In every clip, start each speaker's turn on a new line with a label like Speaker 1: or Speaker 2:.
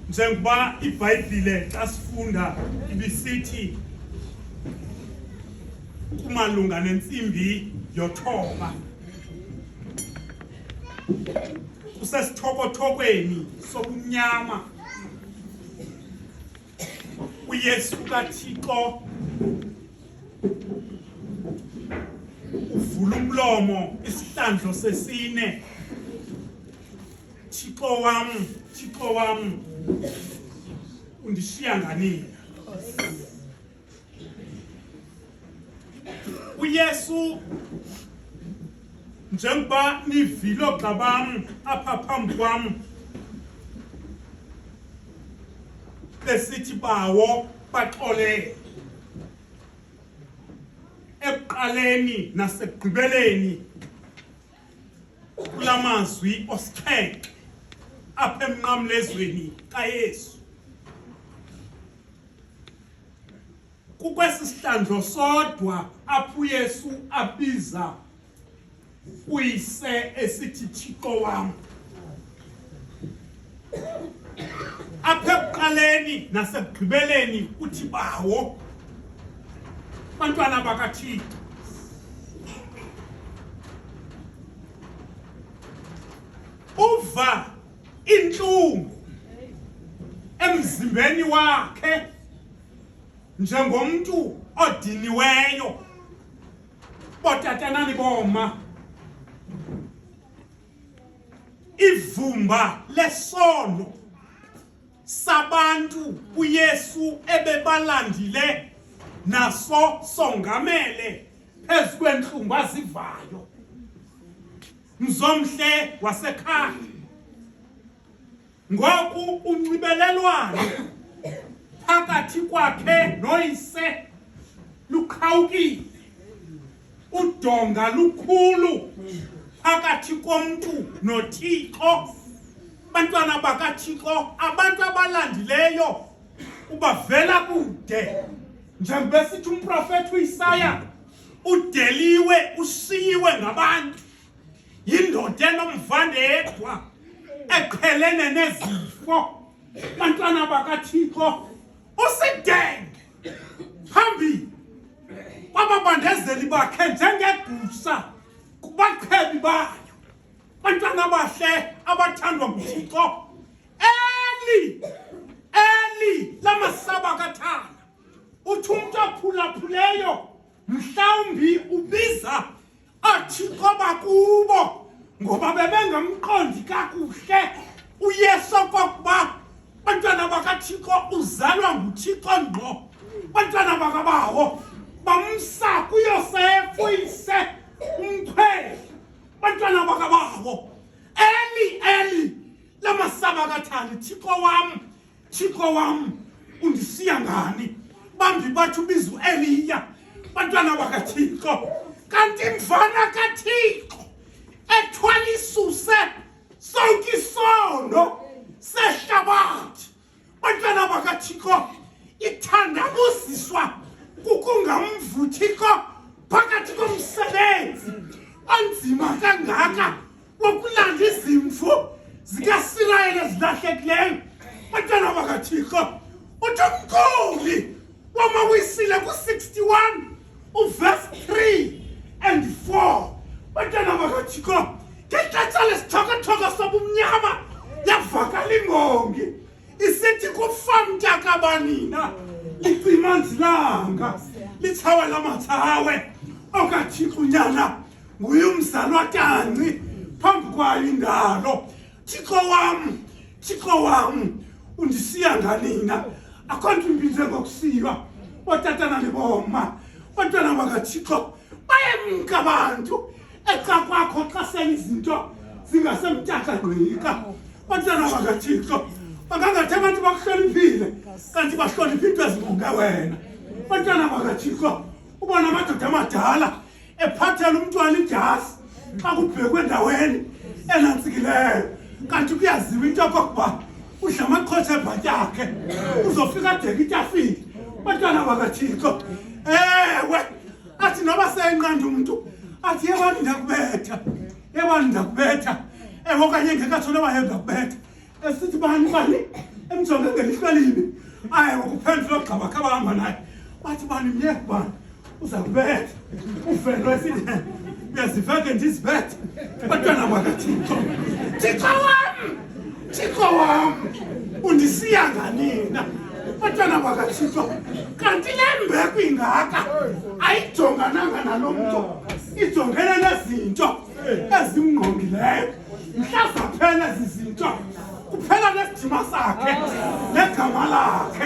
Speaker 1: njengoba iBhayibhile xa sifunda ibisithi kumalunga nentsimbi yothoba kusesithokotokweni sobumnyama uYesu kaThixo uvula umlomo isihlandlo sesine. Thixo wam undishiya nganini? uYesu njengoba nivilo xabam apha phambi kwam besithi bawo baxole ekuqaleni nasekugqibeleni kulamazwi osixhenxe apha emnqamlezweni kaYesu. Kukwesi sihlandlo sodwa apho uYesu abiza uyise esithi Thixo wam. Apha ekuqaleni nasekugqibeleni uthi bawo bantwana bakaThixo. Uva inhlungu emzimbeni wakhe njengomuntu odiniweyo. Botatanani boma, ivumba lesono sabantu uYesu ebebalandile naso songamele phezu kwenhlungu azivayo. Mzomhle wasekhaya, ngoku unxibelelwano phakathi kwakhe noyise luqhawukile. Udonga lukhulu phakathi komntu noThixo. Bantwana bakaThixo, abantu abalandileyo ubavela kude. Njengoba sithi umprofeti uIsaya, udeliwe ushiyiwe ngabantu. Yindoda enomvandedwa eqhelene nezifo. Bantwana bakaThixo, usidenge phambi kwababandezeli bakhe njengegusha kubaqhebi bayo. Bantwana bahle abathandwa nguThixo, Eli lamasaba kathana, uthi umuntu ophulaphuleyo mhlawumbi ubiza ooThixo bakubo ngoba bebengamqondi kakuhle uYesu okokuba bantwana bakaThixo uzalwa nguThixo ngqo. Bantwana bakabawo bamsa kuYosefu uyise umkhweli. Bantwana bakabawo, Eli lamasaba kathana, Thixo wam undisiya ngani? Bambi bathi ubiza uEliya. Bantwana bakaThixo, kanti mfana kaThixo ethwala isuse sonke isono sehlabathi. Bantwana bakaThixo, ithandabuziswa kukungamvu Thixo phakathi komsebenzi onzima kangaka wokulanda izimvu zikaSirayeli ezilahlekileyo. Bantwana bakaThixo, uthi umquli wamawisile ku-61 uverse 3 and 4. Bantwana bakaThixo, ngexesha lesithokotoko sobumnyama yavakala ingongi isithi kufa mntakabanina licimanzi langa lithawe lamathawe. OkaThixo unyana nguye umzalwatanci phambi kwayo indalo. Thixo wam undisiya nganina? Akho nto imbi njengokusiywa. Otatana neboma, bantwana bakaThixo bayemka abantu exa kwakho xa seyizinto zingasemtyathagqika. Bantwana bakaThixo, bangangathi abantu bakuhloniphile kanti bahlonipha into ezingunge wena. Bantwana bakaThixo, ubona amadoda amadala ephathela umntwana ijasi xa kubhekwe endaweni enantsikileyo, kanti kuyaziwa into yokokuba udla amaqhosha ebhatyakhe uzofika adeke itafile. Bantwana bakaThixo, ewe athi noba seyinqanda umntu athi yebani ndakubetha, ewe okanye ngekatsho noba yenda kubetha esithi bani emjonge ngelihlo libi aye ngokuphendula ogqaba khaba naye wathi bani myeke bani uza kubetha ufelo esithi uyazifake nje izibethe bantwana bakaThixo Thixo wami undisiya nganina bantwana bakaThixo kanti le mbeko ingaka ayijongananga nalo muntu ijongene nezinto ezimngqongileyo mhlaza phela izinto kuphela nesidima sakhe negama lakhe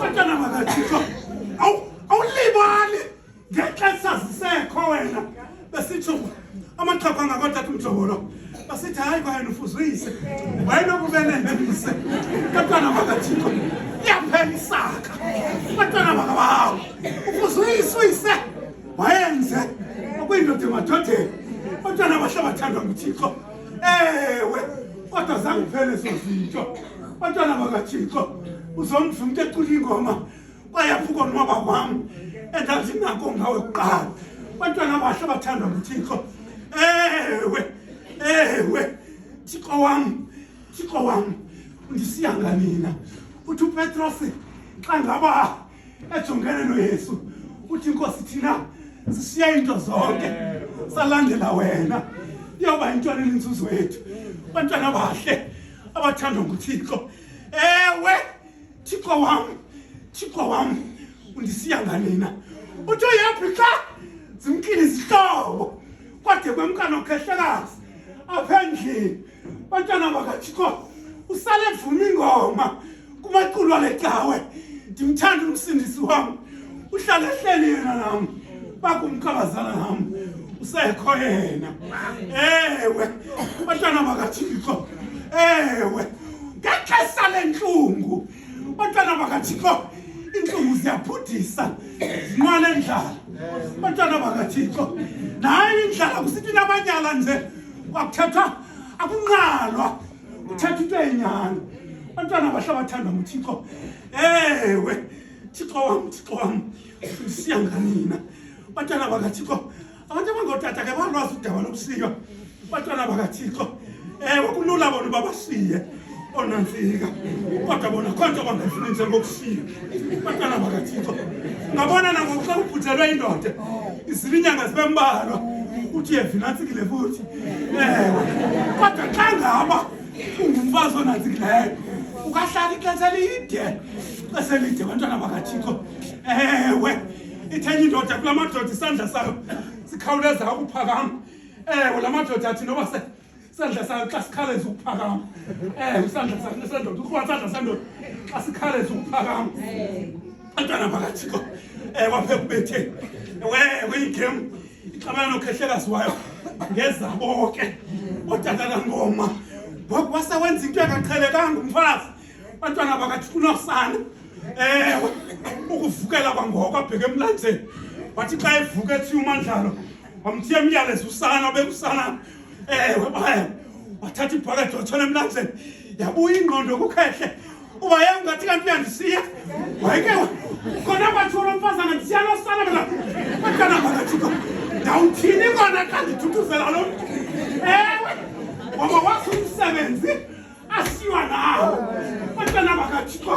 Speaker 1: bantwana bakaThixo awulibali ngexesha zisekho wena besitsho amaxhapha angakothatha umjobolo basithi hayi kwayena ufuzuyise wayenokubelendise bantwana bakaThixo iyaphela isaka bantwana bakabawo ufuzuyise wayenze okuyindoda emadodeni bantwana bahle bathandwa nguThixo ewe kodwa zange kuphele ezo zinto bantwana bakaThixo uzomva umuntu ecula ingoma kwayapha ukonwaba kwami endathi nako ngawe kuqala bantwana bahle bathandwa nguThixo ewe Thixo wami undisiya nganina uthi uPetros xa ngaba ejongene noYesu uthi inkosi thina sisiya into zonke salandela wena iyoba intwana elinzuzo yethu bantwana bahle abathandwa nguThixo ewe Thixo wami undisiya nganina uthi uyaphi xa zimkile izihlobo kwade kwemkano khehlekazi apha endlini bantwana bakaThixo usale vuma ingoma kumaculo alecawe ndimthanda umsindisi wami uhlala ehleli yena nami bakumkabazana nami usekho yena ewe bantwana bakaThixo ewe ngexesha lenhlungu bantwana bakaThixo inhlungu ziyaphudisa zinqwala endlala bantwana bakaThixo nayo indlala kusithi nabanyala nje kwakuthethwa akunqalwa kuthetha into eyinyani bantwana bahle bathandwa nguThixo ewe Thixo wami usiya nganina bantwana bakaThixo abantu abangotata ke balwazi udaba lokusiywa bantwana bakaThixo ewe kulula bona babasiye onantsika kodwa bona konke bangafuni njengokushiya bantwana bakaThixo ngabona nangokuxa ubhuthelwe indoda izilinyanga zibe mbalwa uthi yevinantsikile futhi ewe kodwa xa ngaba ungumfazi onantsikileyo ukahlala ixesha elide bantwana bakaThixo ewe ithenye indoda kula madoda isandla sayo sikhawuleza ukuphakama ewe la madoda athi noba isandla sayo xa sikhaleza ukuphakama isandla sendoda ukuba isandla sendoda xa sikhaleza ukuphakama bantwana bakaThixo waphe kubetheni ewe igemu ixabana nokhehlekazi wayo ngezabo ke otata kaNgoma ngoku wasewenza into engaqhelekanga umfazi bantwana bakaThixo unosana ewe ukuvukela kwangoko abheke emlanjeni wathi xa evuka ethi uMandlalo wamthiya emyalezo usana bekusana ewe baya wathatha ibhakede wathona emlanjeni yabuya ingqondo kukhehle uba yengathi kanti uyandisiya wayeke khona kwathula umfazana ndisiya nosana mina bantwana bakaThixo ndawuthini kona xa ndithuthuzela lo mntu ewe ngoba wakho umsebenzi asiywa nawo bantwana bakaThixo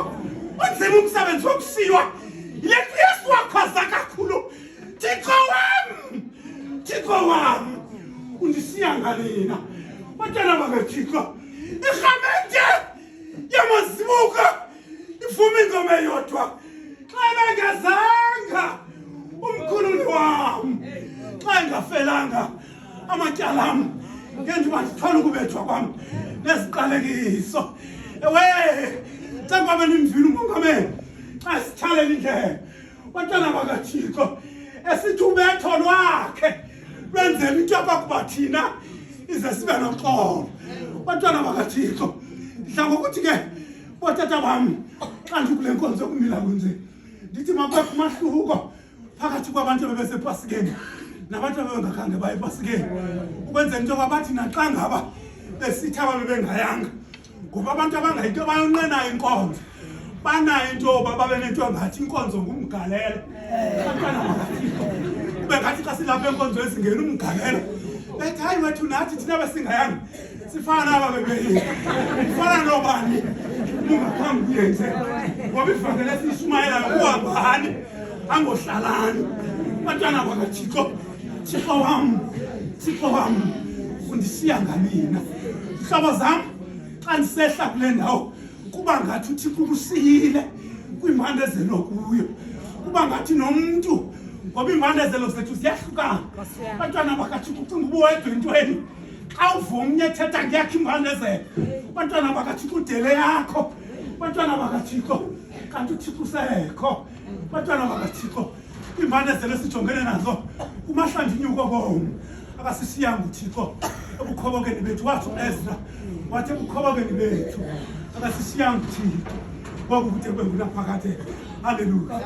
Speaker 1: unzima umsebenzi wokusiywa yile nto Yesu wakhoza kakhulu Thixo wami undisiya nganina bantwana bakaThixo irhamente yamazibuka ivuma ingoma eyodwa xa bengezanga umkhululi wami xa engafelanga amatyala am ngendiba ndithwala ukubethwa kwami neziqalekiso ewe xa kwabe nimvile umongameli xa sithalela indlela bantwana bakaThixo esithi ubetho lwakhe lwenzela into abakuba thina ize sibe noxolo bantwana bakaThixo ndidla ngokuthi ke botata bami xa ndikule nkonzo yokumila kunzima ndithi makubekho umahluko phakathi kwabantu bebesepasikeni nabantu abebengakhange baye epasikeni ukwenzela into yoba bathi naxa ngaba besithi ababebengayanga ngoba abantu abangayinto bayonqenayo inkonzo banayo into yoba babe nento engathi inkonzo ngumgalelo bantwana bakaThixo kube ngathi xa silapha enkonzo ezingena umgalelo bethi hayi wethu nathi thina besingayanga sifana naba bebeyini fana nobani kuzange kuyenze ngoba ivangeli esishumayelayo kuhambani angohlalani bantwana bakaThixo. Thixo wami undisiya nganina mhlobo zami xa ndisehla kule ndawo kuba ngathi uThixo kusiyile kwimbandezelo kuyo kuba ngathi nomntu ngoba imbandezelo zethu ziyahlukana bantwana bakaThixo ucinga ubuwedwa entweni xa uvuma umnye ethetha ngeyakho imbandezelo bantwana bakaThixo udele yakho bantwana bakaThixo kanti uThixo usekho bantwana bakaThixo imbandezelo esijongene nazo kumahlanjinyuko bomu akasisiyanga uThixo ebukhobokeni bethu wathi uEzra wathi ebukhobokeni bethu akasisiyanga uThixo kwakukude kwengunaphakade. Hallelujah.